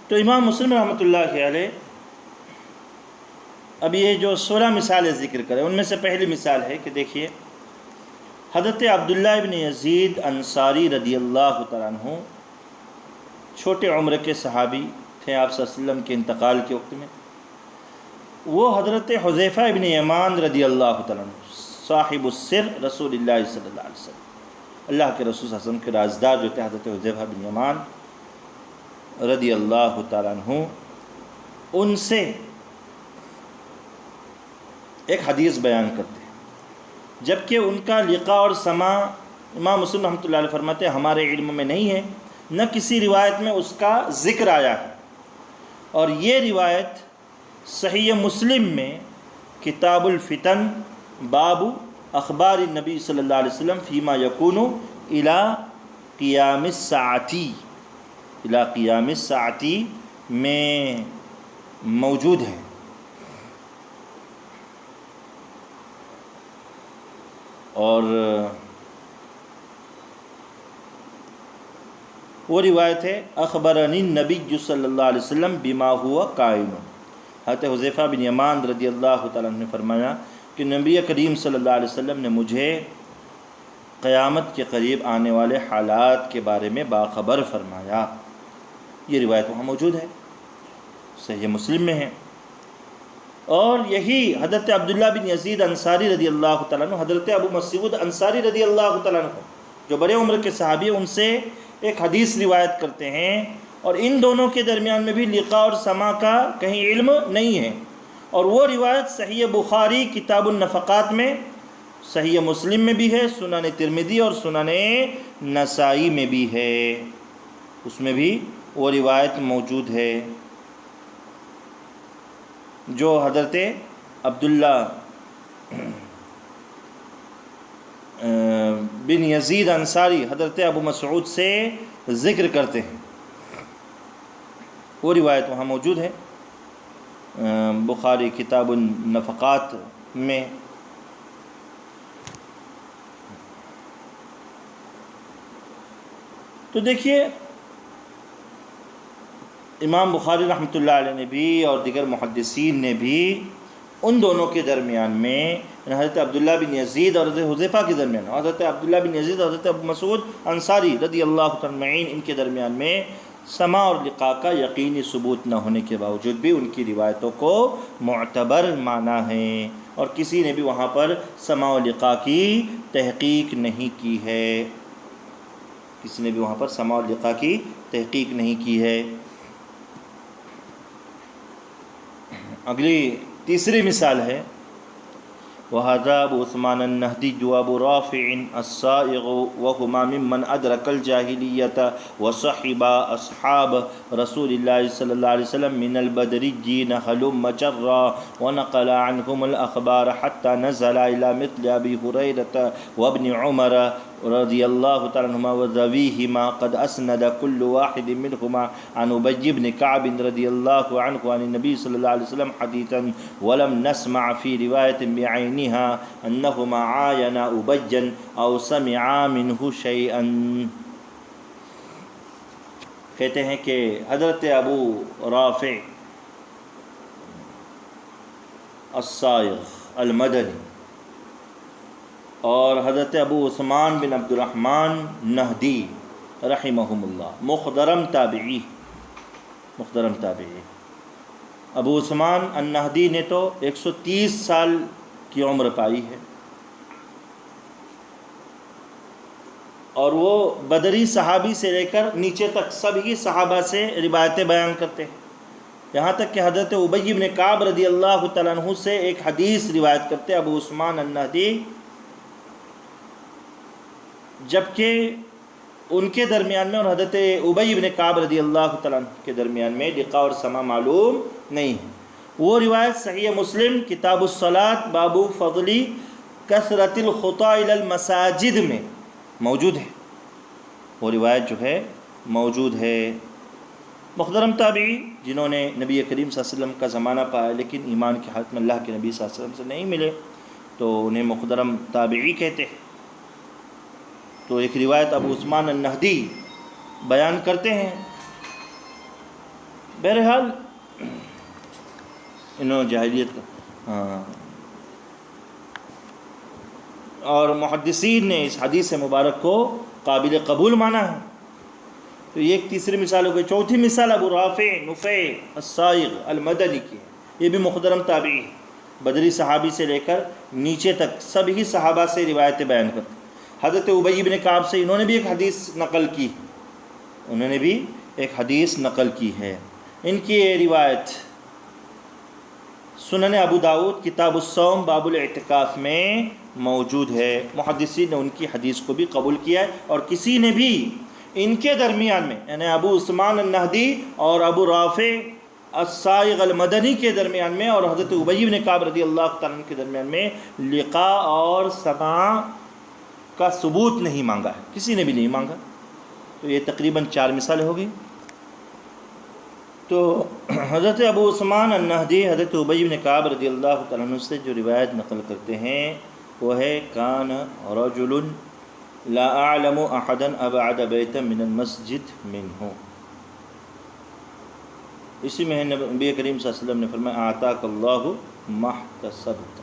تو امام مسلم رحمۃ اللہ علیہ اب یہ جو 16 مثالیں ذکر کریں ان میں سے پہلی مثال ہے کہ دیکھیے حضرت عبداللہ ابن یزید انصاری رضی اللہ تعالیٰ عنہ چھوٹے عمر کے صحابی تھے آپ صلی اللہ علیہ وسلم کے انتقال کے وقت میں. وہ حضرت حذیفہ ابن یمان رضی اللہ تعالیٰ عنہ صاحب السر رسول اللہ صلی اللہ علیہ وسلم، اللہ کے رسول صلی اللہ علیہ وسلم کے رازدار جو تھے حضرت حذیفہ بن یمان رضی اللہ تعالیٰ عنہ، ان سے ایک حدیث بیان کرتے ہیں، جبکہ ان کا لقاء اور سماع امام مسلم رحمۃ اللہ علیہ فرماتے ہیں ہمارے علم میں نہیں ہے، نہ کسی روایت میں اس کا ذکر آیا ہے. اور یہ روایت صحیح مسلم میں کتاب الفتن باب اخبار النبی صلی اللہ علیہ وسلم فیما یکون الی قیام الساعتی میں موجود ہے. اور وہ روایت ہے اخبرنی النبی صلی اللہ علیہ وسلم بما ہوا قائم. حضرت حذیفہ بن یمان رضی اللہ تعالیٰ عنہ نے فرمایا کہ نبی کریم صلی اللہ علیہ وسلم نے مجھے قیامت کے قریب آنے والے حالات کے بارے میں باخبر فرمایا. یہ روایت وہاں موجود ہے، صحیح مسلم میں ہے. اور یہی حضرت عبداللہ بن یزید انصاری رضی اللہ تعالیٰ عنہ حضرت ابو مسعود انصاری رضی اللہ تعالیٰ عنہ جو بڑے عمر کے صحابی ہیں ان سے ایک حدیث روایت کرتے ہیں، اور ان دونوں کے درمیان میں بھی لقاء اور سماع کا کہیں علم نہیں ہے. اور وہ روایت صحیح بخاری کتاب النفقات میں، صحیح مسلم میں بھی ہے، سنن ترمذی اور سنن نسائی میں بھی ہے، اس میں بھی وہ روایت موجود ہے جو حضرت عبداللہ بن یزید انصاری حضرت ابو مسعود سے ذکر کرتے ہیں. وہ روایت وہاں موجود ہے بخاری کتاب النفقات میں. تو دیکھیے امام بخاری رحمۃ اللہ علیہ نے بھی اور دیگر محدثین نے بھی ان دونوں کے درمیان میں حضرت عبداللہ بن یزید اور حضرت حذیفہ کے درمیان، حضرت عبداللہ بن یزید اور حضرت ابو مسعود انصاری رضی اللہ تعالیٰ ان کے درمیان میں سماع اور لقاء کا یقینی ثبوت نہ ہونے کے باوجود بھی ان کی روایتوں کو معتبر مانا ہے، اور کسی نے بھی وہاں پر سماع و لقاء کی تحقیق نہیں کی ہے، کسی نے بھی وہاں پر سماع و لقاء کی تحقیق نہیں کی ہے. اگلی تیسری مثال ہے وَهَذَا أَبُو عُثْمَانَ النَّهْدِيُّ وَأَبُو رَافِعٍ الصَّائِغُ وَهُمَا مِمَّنْ أَدْرَكَ الْجَاهِلِيَّةَ وَصَحِبَ أَصْحَابَ رَسُولِ اللَّهِ صَلَّى اللَّهُ عَلَيْهِ وسلم مِنَ الْبَدْرِيِّينَ هَلُمَّ جَرًّا وَنَقَلَ عَنْهُمُ الْأَخْبَارَ حَتَّى نَزَلَ إِلَى مِثْلِ أَبِي هُرَيْرَةَ وَابْنِ عُمَرَ رضی اللہ تعالیٰ عنہما وذویہما قد اسند کل واحد منہما عن ابی بن کعب رضی اللہ عنہ عن النبی صلی اللہ علیہ وسلم حدیثا ولم نسمع فی روایت بعینها انہما عاینا ابیا او سمعا منہ شیئا. کہتے ہیں کہ حضرت ابو رافع الصائغ المدنی اور حضرت ابو عثمان بن عبد الرحمن نہدی رحمہم اللہ مخضرم تابعی. ابو عثمان النہدی نے تو 130 سال کی عمر پائی ہے، اور وہ بدری صحابی سے لے کر نیچے تک سب ہی صحابہ سے روایتیں بیان کرتے ہیں، یہاں تک کہ حضرت ابی بن کعب رضی اللہ تعالیٰ عنہ سے ایک حدیث روایت کرتے ابو عثمان النہدی، جبکہ ان کے درمیان میں اور حضرت ابی بن کعب رضی اللہ تعالیٰ عنہ کے درمیان میں لقاء اور سماع معلوم نہیں ہے. وہ روایت صحیح مسلم کتاب الصلاۃ باب فضل کثرت الخطا الی المساجد میں موجود ہے، وہ روایت جو ہے موجود ہے. محترم تابعی جنہوں نے نبی کریم صلی اللہ علیہ وسلم کا زمانہ پایا لیکن ایمان کی حالت میں اللہ کے نبی صلی اللہ علیہ وسلم سے نہیں ملے تو انہیں محترم تابعی کہتے ہیں. تو ایک روایت ابو عثمان النہدی بیان کرتے ہیں بہرحال انہوں جاہلیت اور محدثین نے اس حدیث مبارک کو قابل قبول مانا ہے. تو یہ ایک تیسری مثال ہو گئی. چوتھی مثال ابو رافع نفع الصائغ المدنی کی ہے. یہ بھی محترم تابعی ہے، بدری صحابی سے لے کر نیچے تک سب ہی صحابہ سے روایتیں بیان کرتے. حضرت ابی بن کعب سے انہوں نے بھی ایک حدیث نقل کی ہے. ان کی یہ روایت سنن ابو داؤد کتاب الصوم باب الاعتکاف میں موجود ہے. محدثین نے ان کی حدیث کو بھی قبول کیا ہے، اور کسی نے بھی ان کے درمیان میں، یعنی ابو عثمان النہدی اور ابو رافع الصائغ المدنی کے درمیان میں اور حضرت ابی بن کعب رضی اللہ تعالیٰ عنہ کے درمیان میں لقاء اور سماع کا ثبوت نہیں مانگا ہے، کسی نے بھی نہیں مانگا. تو یہ تقریباً 4 مثالیں ہو گئی. تو حضرت ابو عثمان النہدی حضرت ابی بن کعب رضی اللہ تعالیٰ عنہ سے جو روایت نقل کرتے ہیں وہ ہے کان رجل لا اعلم احدا ابعد بیتا من المسجد منہ. اسی میں نبی کریم صلی اللہ علیہ وسلم نے فرمایا اعطاک اللہ ما احتسبت.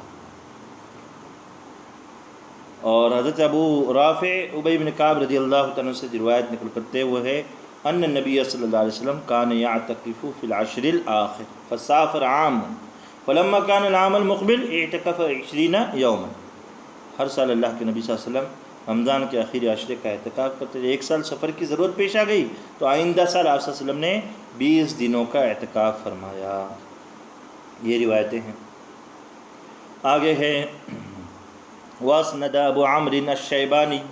اور حضرت ابو رافع ابی بن کعب رضی اللہ تعالیٰ عنہ سے روایت نقل کرتے وہ ہے ان النبی صلی اللہ علیہ وسلم کان یعتکف فی العشر الاخر فسافر عاما فلما کان العام المقبل اعتکف 20 یوما. ہر سال اللہ کے نبی صلی اللہ علیہ وسلم رمضان کے آخری عشرے کا اعتکاف کرتے تھے. ایک سال سفر کی ضرورت پیش آ گئی تو آئندہ سال آپ صلی اللہ علیہ وسلم نے 20 دنوں کا اعتکاف فرمایا. یہ روایتیں ہیں. آگے ہے واسند ابو عمرو الشیبانی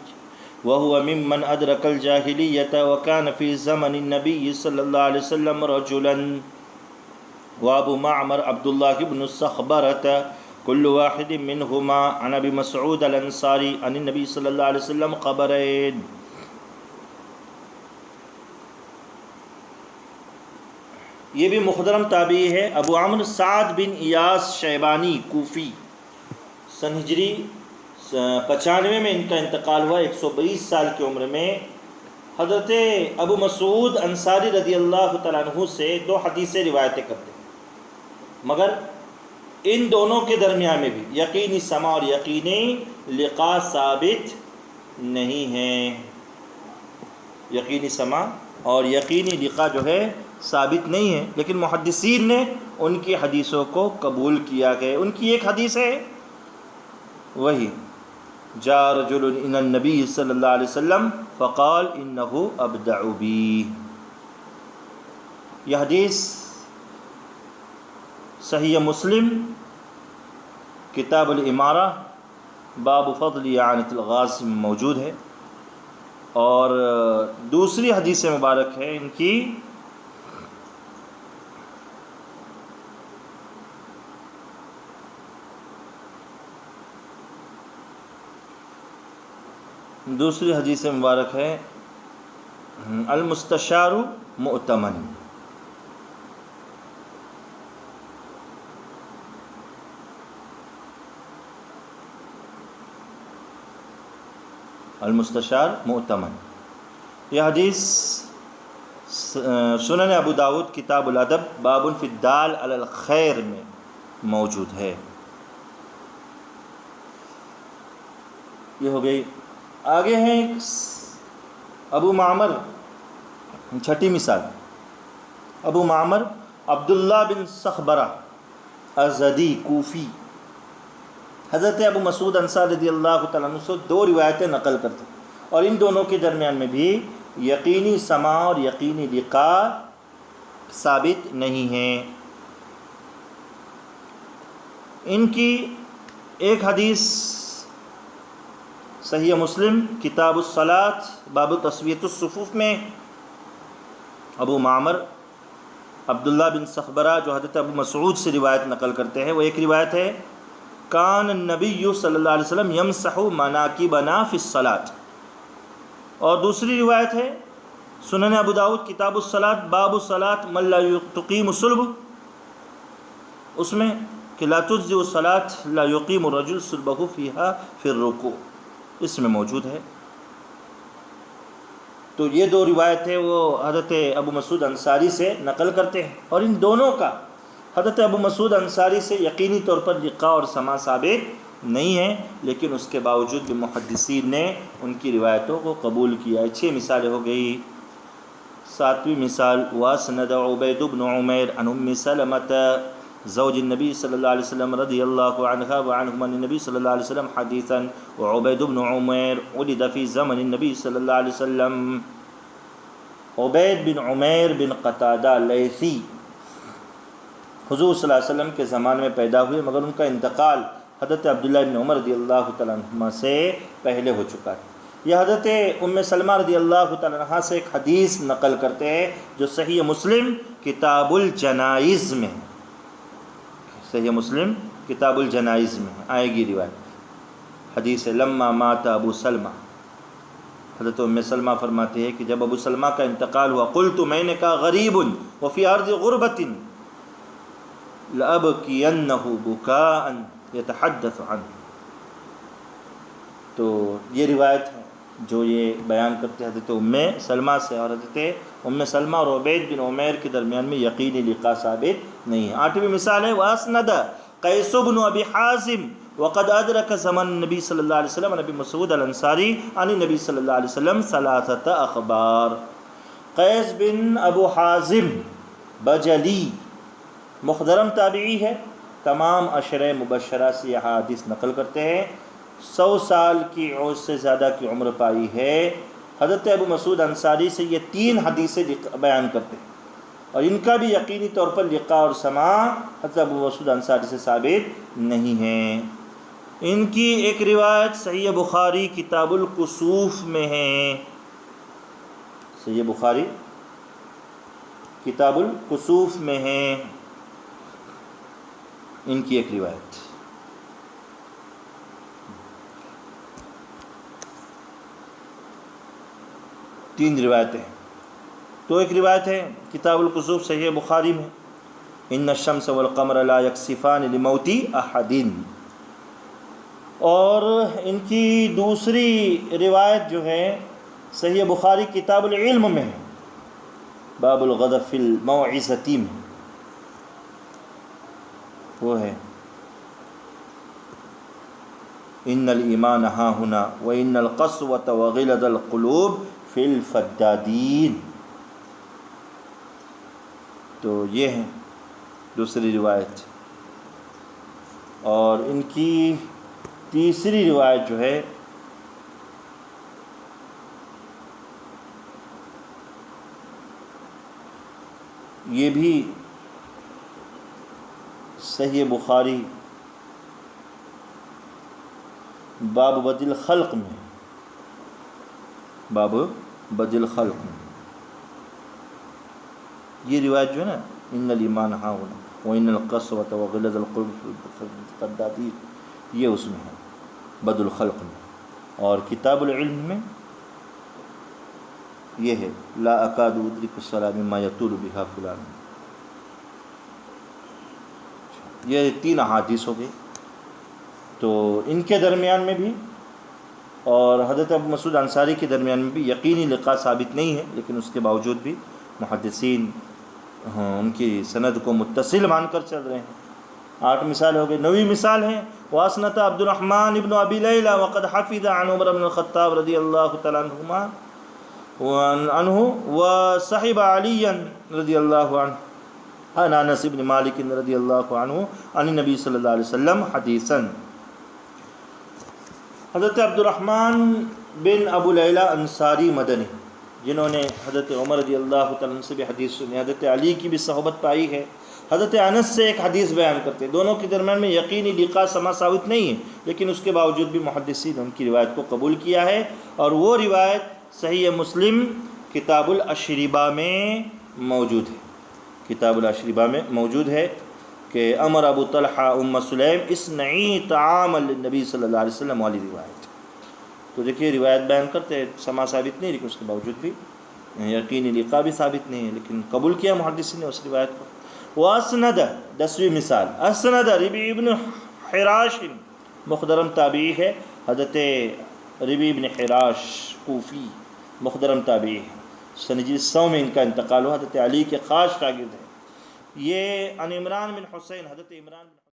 وهو ممن ادرک الجاہلیۃ وکان فی زمن النبی صلی اللہ علیہ وسلم رجلا وابو معمر عبد اللہ بن الصخبرۃ كل واحد منهما عن ابي مسعود الانصاری عن النبي صلی اللہ علیہ وسلم قبرین. یہ بھی محترم تابعی ہے. ابو عمرو سعد بن ایاس شیبانی کوفی، سن ہجری 95 میں ان کا انتقال ہوا، 122 سال کی عمر میں. حضرت ابو مسعود انصاری رضی اللہ تعالیٰ عنہ سے 2 حدیثیں روایتیں کرتے ہیں، مگر ان دونوں کے درمیان میں بھی یقینی سماع اور یقینی لقاء ثابت نہیں ہے. یقینی سماع اور یقینی لقاء جو ہے ثابت نہیں ہے، لیکن محدثین نے ان کی حدیثوں کو قبول کیا گیا. ان کی ایک حدیث ہے وہی جاء رجل الى النبی صلی اللہ علیہ وسلم فقال انه ابدع بی. یہ حدیث صحیح مسلم کتاب الامارہ باب فضل اعانۃ الغاز میں موجود ہے. اور دوسری حدیث مبارک ہے ان کی ہے المستشار مؤتمن. المستشار مؤتمن. یہ حدیث سنن ابو داؤد کتاب الادب باب فی الدال علی الخیر میں موجود ہے. یہ ہو گئی. آگے ہیں ابو معمر، 6ٹھی مثال ابو معمر عبداللہ بن صخبرہ ازدی کوفی. حضرت ابو مسعود انصاری رضی اللہ تعالیٰ عنہ سے 2 روایتیں نقل کرتے ہیں، اور ان دونوں کے درمیان میں بھی یقینی سماع اور یقینی لقاء ثابت نہیں ہیں. ان کی ایک حدیث صحیح مسلم کتاب الصلاۃ باب تسویۃ الصفوف میں ابو معمر عبداللہ بن صخبرہ جو حضرت ابو مسعود سے روایت نقل کرتے ہیں، وہ ایک روایت ہے کان النبی صلی اللہ علیہ وسلم یمسح مناکبنا فی الصلاۃ. اور دوسری روایت ہے سنن ابو داؤد کتاب الصلاۃ باب الصلاۃ من لا تقیم الصلب، اس میں کہ لا تجزئ الصلاۃ لا یقیم الرجل صلبہ فیہا فی الرکوع، اس میں موجود ہے. تو یہ دو روایت ہے وہ حضرت ابو مسعود انصاری سے نقل کرتے ہیں، اور ان دونوں کا حضرت ابو مسعود انصاری سے یقینی طور پر لقاء اور سماع ثابت نہیں ہے، لیکن اس کے باوجود بھی محدثین نے ان کی روایتوں کو قبول کیا ہے۔ 6 مثالیں ہو گئی۔ 7ویں مثال، واسند عبید بن عمیر عن ام سلمۃ زوج النبی صلی اللہ علیہ وسلم رضی اللہ عنہا وعنہم عن النبی صلی اللہ علیہ وسلم حدیثا وعبید بن عمیر ولد فی زمن النبی صلی اللہ علیہ وسلم۔ عبید بن عمیر بن قتادہ لیثی حضور صلی اللہ علیہ وسلم کے زمانے میں پیدا ہوئے، مگر ان کا انتقال حضرت عبداللہ بن عمر رضی اللہ تعالیٰ عنہما سے پہلے ہو چکا ہے۔ یہ حضرت ام سلمہ رضی اللہ تعالیٰ عنہا سے ایک حدیث نقل کرتے ہیں جو صحیح مسلم کتاب الجنائز میں ہے، صحیح مسلم کتاب الجنائز میں آئے گی روایت۔ حدیث لما مات ابو سلمہ، حضرت ام سلمہ فرماتے ہیں کہ جب ابو سلمہ کا انتقال ہوا، قلت، میں نے کہا، غریب وفی ارض غربۃ لأبکینہ بکاء یتحدث عنہ۔ تو یہ روایت ہے جو یہ بیان کرتے حضرت ام سلمہ سے، اور حضرت ام سلمہ اور عبید بن عمیر کے درمیان میں یقینی لقاء ثابت نہیں ہے۔ 8ویں مثال ہے، واسند قیس بن ابی حازم وقد ادرک زمن النبی صلی اللہ علیہ وسلم نبی مسعود الانصاری عن النبی صلی اللہ علیہ وسلم 3 اخبار۔ قیس بن ابو حازم بجلی مخضرم تابعی ہے، تمام عشرہ مبشرہ سے یہ حدیث نقل کرتے ہیں، 100 سال کی اور سے زیادہ کی عمر پائی ہے۔ حضرت ابو مسعود انصاری سے یہ 3 حدیثیں بیان کرتے ہیں، اور ان کا بھی یقینی طور پر لقاء اور سماع حضرت ابو مسعود انصاری سے ثابت نہیں ہے۔ ان کی ایک روایت صحیح بخاری کتاب الکسوف میں ہے، صحیح بخاری کتاب الکسوف میں ہے ان کی ایک روایت۔ تین روایتیں ہیں، تو ایک روایت ہے کتاب الکسوف صحیح بخاری میں، ان الشمس والقمر لا یکسفان لموت احد، اور ان کی دوسری روایت جو ہے صحیح بخاری کتاب العلم میں ہے، باب الغضب فی الموعظۃ میں، وہ ہے ان الایمان ہا ہنا وان القسوۃ وغلظ القلوب فی الفدادین۔ تو یہ ہے دوسری روایت، اور ان کی تیسری روایت جو ہے یہ بھی صحیح بخاری باب بدل خلق میں، باب بدل خلق میں یہ روایت جو ہے نا، ان الایمان ہا ہنا وان القسوۃ وغلظ القلوب فی الفدادین، یہ اس میں ہے بد الخلق میں، اور کتاب العلم میں یہ ہے لا اکاد ادرک الصلاۃ مما یطول بها فلان۔ یہ 3 احادیث ہو گئی، تو ان کے درمیان میں بھی اور حضرت ابو مسعود انصاری کے درمیان میں بھی یقینی لقاء ثابت نہیں ہے، لیکن اس کے باوجود بھی محدثین ان کی سند کو متصل مان کر چل رہے ہیں۔ 8 مثال ہو گئی۔ 9ویں مثال ہے، واسنۃ عبد الرحمن ابن ابی لیلہ وقد حفظ عن عمر بن الخطاب رضی اللہ تعالیٰ عنہما عنہ وصحب علی رضی اللہ عنہ عن انس بن مالک رضی اللہ عنہ عن النبی صلی اللہ علیہ وسلم حدیثا۔ حضرت عبد الرحمن بن ابو لیلہ انصاری مدنی، جنہوں نے حضرت عمر رضی اللہ تعالیٰ عنہ سے بھی حدیث سنی، حضرت علی کی بھی صحبت پائی ہے، حضرت انس سے ایک حدیث بیان کرتے ہیں، دونوں کے درمیان میں یقینی لقاء سماع ثابت نہیں ہے، لیکن اس کے باوجود بھی محدثین ان کی روایت کو قبول کیا ہے، اور وہ روایت صحیح مسلم کتاب الاشربہ میں موجود ہے، کتاب الاشربہ میں موجود ہے کہ امر ابو طلحہ ام سلیم اصنعی طعاما للنبی صلی اللہ علیہ وسلم والی روایت۔ تو دیکھیے روایت بیان کرتے ہیں، سماع ثابت نہیں، لیکن اس کے باوجود بھی یقینی لقاء بھی ثابت نہیں ہے، لیکن قبول کیا محدثین نے اس روایت کو۔ واسند 10ویں مثال، اسند ربیع ابن حراش مخدرم تابعی ہے، حضرت ربیع ابن حراش کوفی مخدرم تابعی ہے، سنجی 100 میں ان کا انتقال ہوا، حضرت علی کے خاص شاگرد ہیں یہ۔ عن عمران بن حسین، حضرت عمران بن